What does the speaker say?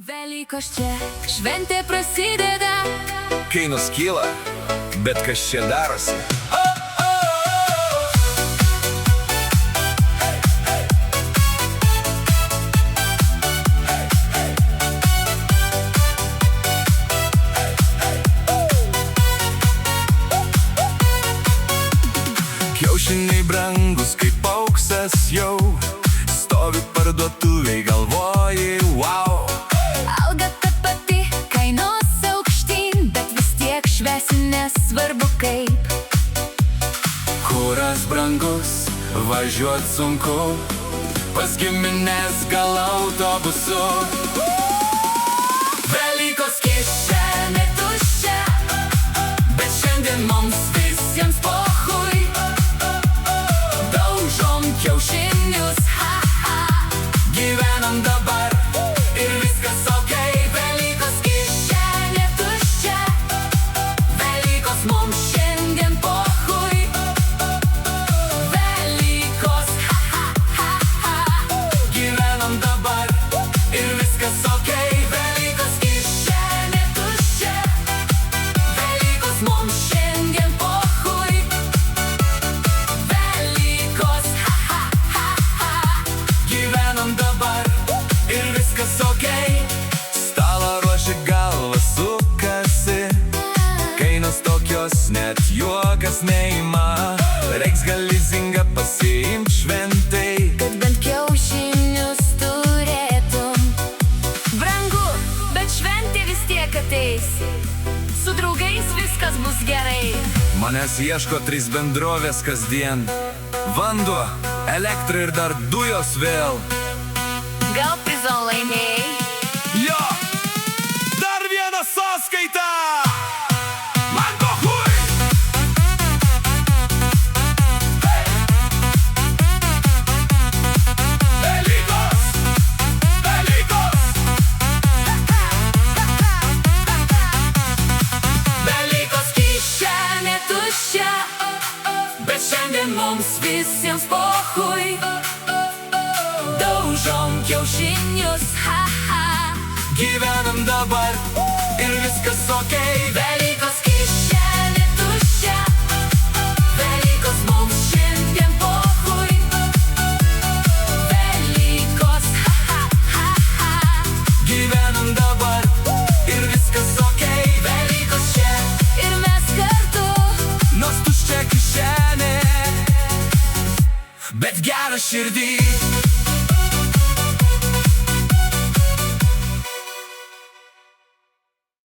Velykos čia, šventė prasideda. Kainos kyla, bet kas čia darosi? Kiaušiniai brangus kaip auksas jau, stovi parduotuviai, galvoji, wow. Alga ta pati, kainos aukštyn, bet vis tiek švęsi, nesvarbu kaip. Kuras brangus, važiuot sunku, pas giminės gal autobusu. Velykos kišenė tuščia, bet šiandien mums visiems pochuj. Daužom kiaušinius, ha ha, gyvenam dabar ir viskas okei. Velykos kišenė tuščia, Velykos mums šiandien pochuj. Velykos, ha ha ha ha, gyvenam dabar ir viskas okei. Velykos kišenė tuščia, Velykos mums šiandien pochuj. Velykos, ha ha ha ha, gyvenam dabar ir viskas okei. Stalą ruošia, galva sukasi, kainos tokios net juokas neima. Reiks gal lizingą pasiimt šventai, Kad bent kiaušinius turėtum. Brangu, bet šventė vis tiek ateis. Su draugais viskas bus gerai. manęs ieško 3 bendrovės kasdien. Vanduo, elektra ir dar dujos vėl. Gal prizo laimėjai? Jo! Dar viena sąskaita! Man pochuj! Velykos! Velykos! Velykos kišenė tuščia, Bet šiandien mums visiems pochuj. Daužom kiaušinius, ha ha, gyvenam dabar ir viskas okei.